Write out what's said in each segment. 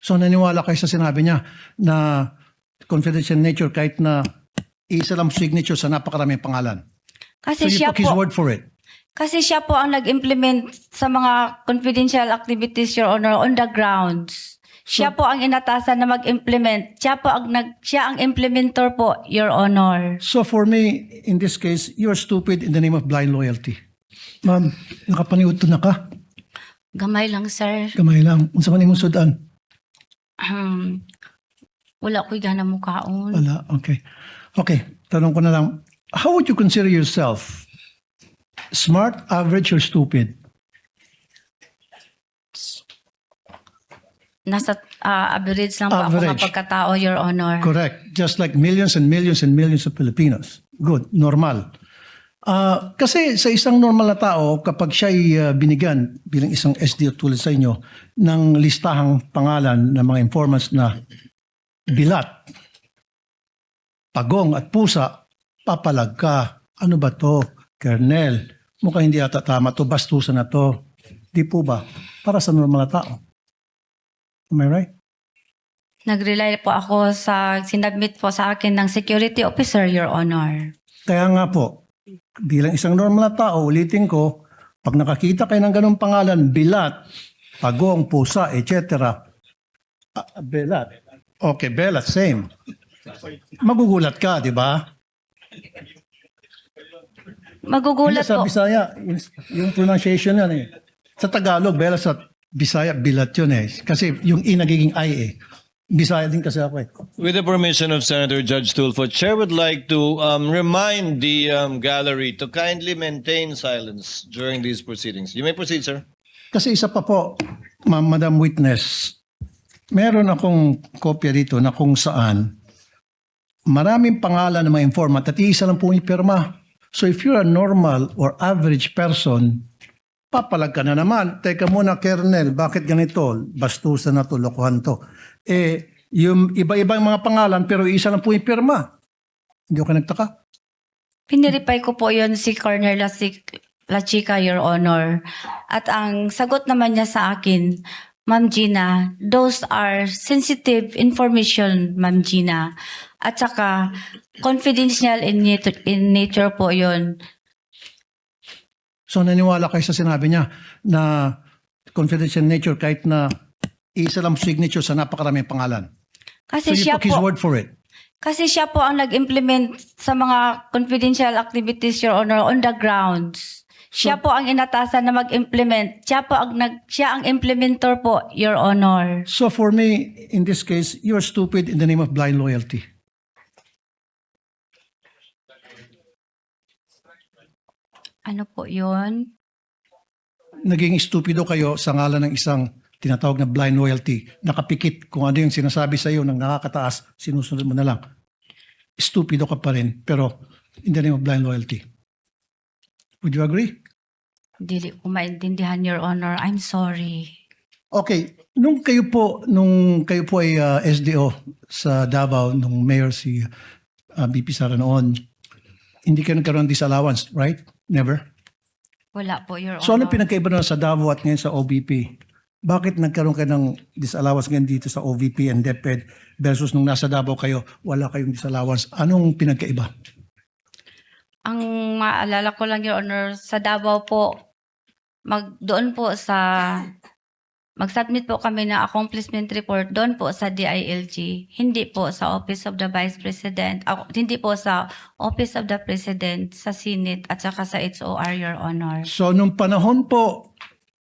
So naniwala kayo sa sinabi niya na confidential nature kahit na isa lang signature sa napakaraming pangalan. So Kasi you siya took his po, word for it. kasi siya po ang nag-implement sa mga confidential activities, Your Honor, on the grounds. Siya po ang inatasan na mag-implement. Siya ang implementor po, Your Honor. So for me, in this case, you're stupid in the name of blind loyalty. Ma'am, nakapaniud to na ka. Gamay lang, sir. Gamay lang. Unsa man imong sudan? Wala ko'y gana mukhaon. Wala. Okay. Okay. Tanong ko na lang. How would you consider yourself? Smart, average, or stupid? Nasa average lang po ako Average. ng pagkatao, Your Honor. Correct. Just like millions and millions and millions of Filipinos. Good. Normal. Kasi sa isang normal na tao, kapag siya'y binigyan bilang isang SDO tulad sa inyo ng listahang pangalan ng mga informants na bilat, pagong at pusa, papalag ka. Ano ba to? Kernel, mukhang hindi ata tama to, bastusan na to. Di po ba? Para sa normal na tao. Am I right? Nag-rely po ako sa sinabmit po sa akin ng security officer, Your Honor. Kaya nga po, bilang isang normal na tao, ulitin ko, pag nakakita kayo ng ganong pangalan, bilat, pagong, pusa, etc. Belat. Okay, belat, same. Magugulat ka, di ba? Magugulat Hindi, sa po. Bisaya, yung pronunciation yan eh. Sa Tagalog, belat, sa Bisaya, bilat yun eh. Kasi yung I nagiging I eh. Bisaya din kasi ako eh. With the permission of Senator Judge Tulfo, Chair would like to remind the gallery to kindly maintain silence during these proceedings. You may proceed, sir. Kasi isa pa po, Madam Witness, meron akong kopya dito na kung saan maraming pangalan ng mga informant at isa lang po yung pirma. So if you're a normal or average person, papalag ka na naman. Teka muna, Kernel, bakit ganito? Bastusan na to, lokohan to. Yung iba-ibang mga pangalan pero isa lang po yung pirma. Hindi ko nagtaka. Piniripay ko po yon si Colonel La Chica, Your Honor. At ang sagot naman niya sa akin, Ma'am Gina, those are sensitive information, Ma'am Gina. At saka, confidential in nature po yon. So naniwala kayo sa sinabi niya na confidential nature kahit na isa lang signature sa napakaraming pangalan. So Kasi you siya took his po, word for it. kasi siya po ang nag-implement sa mga confidential activities, Your Honor, on the grounds. Siya po ang inatasan na mag-implement. Siya ang implementor po, Your Honor. So for me, in this case, you're stupid in the name of blind loyalty. Ano po yun? Naging stupido kayo sa ngalan ng isang tinatawag na blind loyalty. Nakapikit kung ano yung sinasabi sa iyo ng nakakataas, sinusunod mo na lang. Stupido ka pa rin, pero in the name of blind loyalty. Would you agree? Dili ko maintindihan, Your Honor. I'm sorry. Okay, nung kayo po ay SDO sa Davao, nung mayor si BP Sara noon, hindi kayo nagkaroon ng disallowance, right? Never? Wala po, Your Honor. So ano pinagkaiba na sa Davao at ngayon sa OVP? Bakit nagkaroon kayo ng disallowance ngayon dito sa OVP and DepEd versus nung nasa Davao kayo, wala kayong disallowance? Anong pinagkaiba? Ang maalala ko lang, Your Honor, sa Davao po, doon po mag-submit po kami ng accomplishment report doon po sa DILG, hindi po sa Office of the Vice President, hindi po sa Office of the President, sa Senate at saka sa HOR, Your Honor. So nung panahon po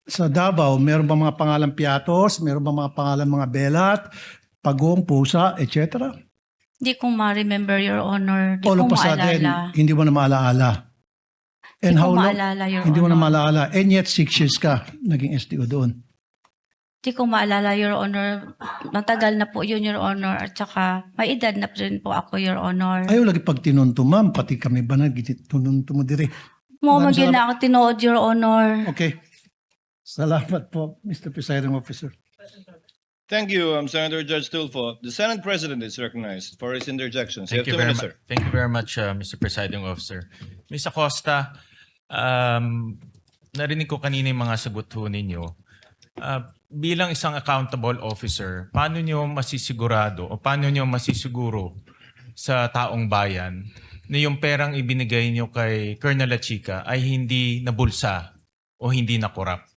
sa Davao, meron ba mga pangalan piatos? Meron ba mga pangalan mga belat, pagong, pusa, etc.? Hindi ko ma-remember, Your Honor. Hindi All ko of a sudden, maalala. hindi mo na maalaala. And Hindi how ko long? maalala, Your Hindi mo na Honor. maalaala. And yet 6 years ka naging SDO doon. Hindi ko maalala, Your Honor. Matagal na po yun, Your Honor. At saka, may edad na rin po ako, Your Honor. Ayaw lagi pag tinunto, ma'am. Pati kami ba na tinunto mo dire. Mo Maraming maging na ako tinood, Your Honor. Okay. Salamat po, Mr. Presiding Officer. Thank you, Senator Judge Tulfo. The Senate President is recognized for his interjections. You have 2 very minutes, sir. Thank you very much, Mr. Presiding Officer. Ms. Acosta, narinig ko kanina yung mga sagot ho ninyo. bilang isang accountable officer, paano nyo masisigurado o paano nyo masisiguro sa taong bayan na yung perang ibinigay nyo kay Colonel Lachica ay hindi nabulsa o hindi nakurap?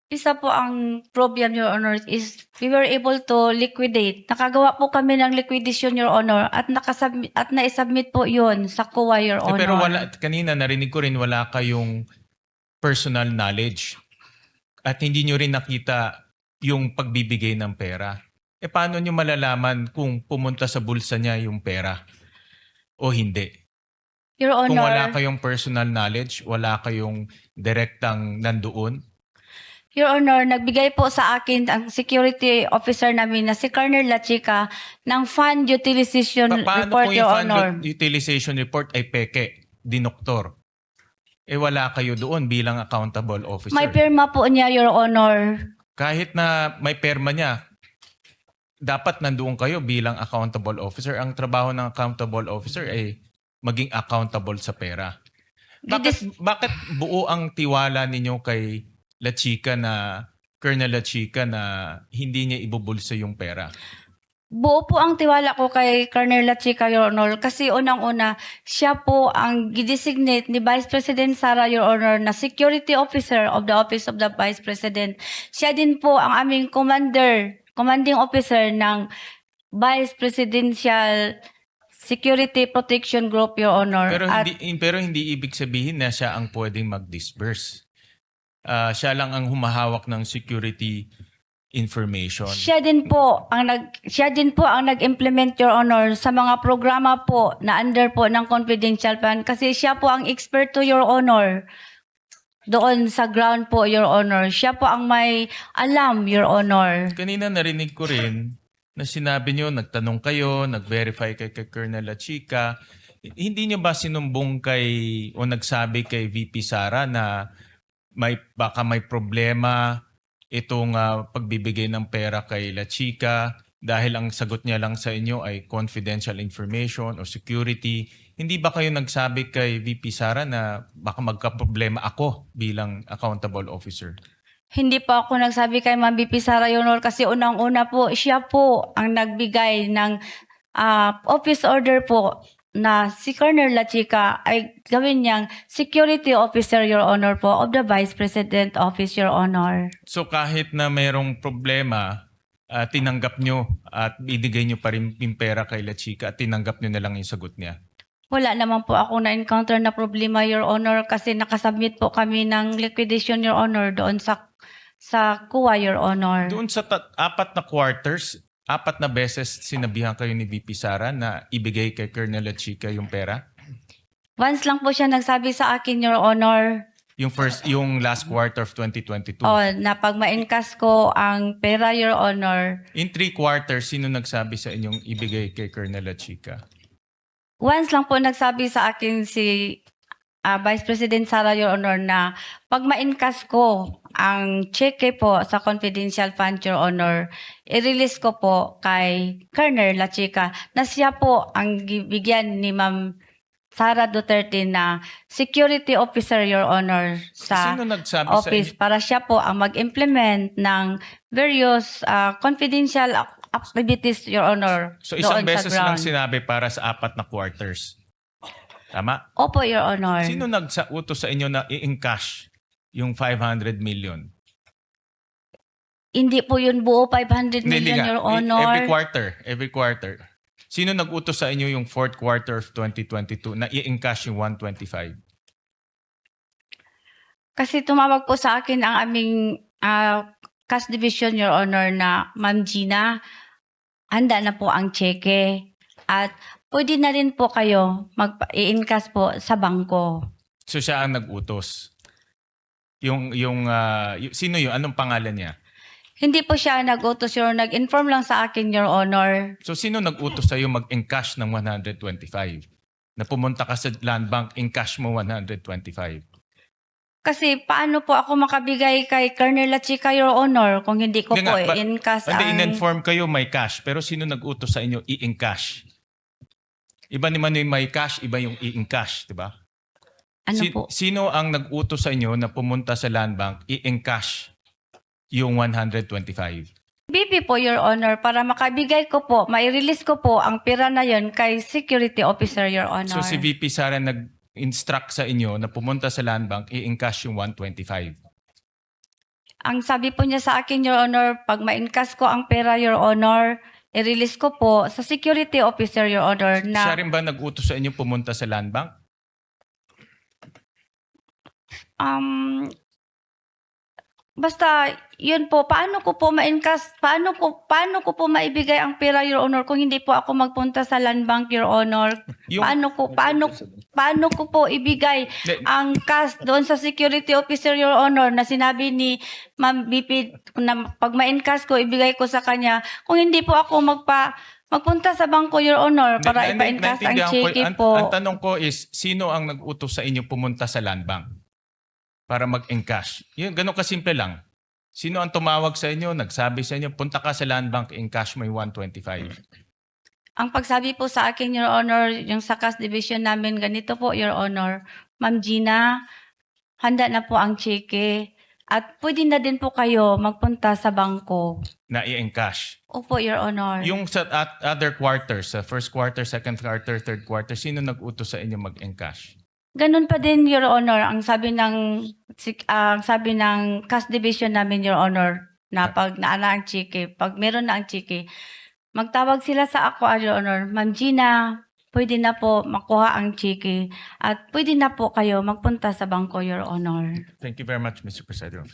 Isa po ang problem, Your Honor, is we were able to liquidate. Nakagawa po kami ng liquidation, Your Honor, at na-submit po yun sa COA, Your Honor. Pero wala, kanina narinig ko rin wala kayong personal knowledge at hindi nyo rin nakita yung pagbibigay ng pera. Paano nyo malalaman kung pumunta sa bulsa niya yung pera o hindi? Your Honor, Kung wala kayong personal knowledge, wala kayong direktang nandoon, Your Honor, nagbigay po sa akin ang security officer namin na si Colonel Lachica ng fund utilization paano report, kung Your yung fund Honor. utilization report ay peke, dinoktor? Wala kayo doon bilang accountable officer. May pirma po niya, Your Honor. Kahit na may perma niya, dapat nandoon kayo bilang accountable officer. Ang trabaho ng accountable officer ay maging accountable sa pera. Bakit buo ang tiwala ninyo kay Lachica na, Colonel Lachica, na hindi niya ibubulsa yung pera? Buo po ang tiwala ko kay Colonel Lachica, Your Honor, kasi unang-una, siya po ang gidesignate ni Vice President Sara, Your Honor, na security officer of the Office of the Vice President. Siya din po ang aming commanding officer ng Vice Presidential Security Protection Group, Your Honor. Pero hindi ibig sabihin na siya ang pwedeng mag-disburse. Siya lang ang humahawak ng security information. Siya din po ang nag-implement, Your Honor, sa mga programa po na under po ng confidential fund kasi siya po ang expert to, Your Honor. Doon sa ground po, Your Honor. Siya po ang may alam, Your Honor. Kanina narinig ko rin na sinabi nyo, nagtanong kayo, nag-verify kay Colonel Lachica. Hindi nyo ba sinumbong o nagsabi kay VP Sara na baka may problema itong pagbibigay ng pera kay Lachica dahil ang sagot niya lang sa inyo ay confidential information o security? Hindi ba kayo nagsabi kay VP Sara na baka magka-problema ako bilang accountable officer? Hindi po ako nagsabi kay Ma'am VP Sara, Your Honor, kasi unang-una po, siya po ang nagbigay ng office order po na si Colonel Lachica ay gawin niyang security officer, Your Honor, po of the Vice President Office, Your Honor. So kahit na mayroong problema, tinanggap nyo at binigay nyo pa rin yung pera kay Lachica at tinanggap nyo na lang yung sagot niya? Wala naman po ako na-encounter na problema, Your Honor, kasi nakasubmit po kami ng liquidation, Your Honor, doon sa COA, Your Honor. Doon sa 4 na quarters, 4 na beses sinabihan kayo ni VP Sara na ibigay kay Colonel Lachica yung pera? Once lang po siya nagsabi sa akin, Your Honor, Yung last quarter of 2022. na pag ma-encash ko ang pera, Your Honor. In 3 quarters, sino nagsabi sa inyong ibigay kay Colonel Lachica? Once lang po nagsabi sa akin si Vice President Sara, Your Honor, na pag ma-encash ko ang cheque po sa confidential fund, Your Honor, i-release ko po kay Colonel Lachica na siya po ang bigyan ni Ma'am Sara Duterte na security officer, Your Honor, sa Sino nagsabi office sa inyo? para siya po ang mag-implement ng various confidential activities, Your Honor, So isang doon sa beses lang ground. sinabi para sa 4 na quarters. Tama? Opo, Your Honor. Sino nag-utos sa inyo na i-encash yung 500 million? Hindi po yun buo 500 Hindi million, nga. Your Honor. Every quarter. Sino nag-utos sa inyo yung 4th quarter of 2022 na i-encash yung 125? Kasi tumawag po sa akin ang aming cash division, Your Honor, na Ma'am Gina, handa na po ang cheque. At pwede na rin po kayo i-encash po sa bangko. So siya ang nag-utos. Sino yun? Anong pangalan niya? Hindi po siya nag-utos, Your Honor. Nag-inform lang sa akin, Your Honor. So sino nag-utos sa iyo mag-encash ng 125? Na pumunta ka sa land bank, encash mo 125. Kasi paano po ako makabigay kay Colonel Lachica, Your Honor, kung hindi ko Hindi po nga, i-encash Hindi, ang... in-inform kayo may cash, pero sino nag-utos sa inyo i-encash? Iba naman yung may cash, iba yung i-encash, di ba? Ano po? Sino ang nag-utos sa inyo na pumunta sa land bank, i-encash yung 125. BP po, Your Honor, para makabigay ko po, mai-release ko po ang pera na yon kay security officer, Your Honor. So si VP Sara nag-instruct sa inyo na pumunta sa land bank, i-encash yung 125. Ang sabi po niya sa akin, Your Honor, pag ma-encash ko ang pera, Your Honor, i-release ko po sa security officer, Your Honor, na Siya rin ba nag-utos sa inyo pumunta sa land bank? basta yun po, paano ko po ma-encash, paano ko po maibigay ang pera, Your Honor, kung hindi po ako magpunta sa land bank, Your Honor? Yung- Paano ko po ibigay ang cash doon sa security officer, Your Honor, na sinabi ni Ma'am BP na pag ma-encash ko, ibigay ko sa kanya. Kung hindi po ako magpunta sa bangko, Your Honor, para ipa-encash ang Naintindihan ko. cheque Ang po. tanong ko is, sino ang nag-utos sa inyo pumunta sa land bank para mag-encash? Yun, ganun kasimple lang. Sino ang tumawag sa inyo, nagsabi sa inyo, punta ka sa land bank, encash mo yung 125? Ang pagsabi po sa akin, Your Honor, yung sa cash division namin, ganito po, Your Honor. Ma'am Gina, handa na po ang cheque. At pwede na din po kayo magpunta sa bangko. Na i-encash. Opo, Your Honor. Yung sa other quarters, sa first quarter, second quarter, third quarter, sino nag-utos sa inyo mag-encash? Ganun pa din, Your Honor, ang sabi ng cash division namin, Your Honor, na pag naala ang cheque, pag meron na ang cheque, magtawag sila sa ako, Your Honor, Ma'am Gina, pwede na po makuha ang cheque at pwede na po kayo magpunta sa bangko, Your Honor. Thank you very much, Mr. Presiding Officer.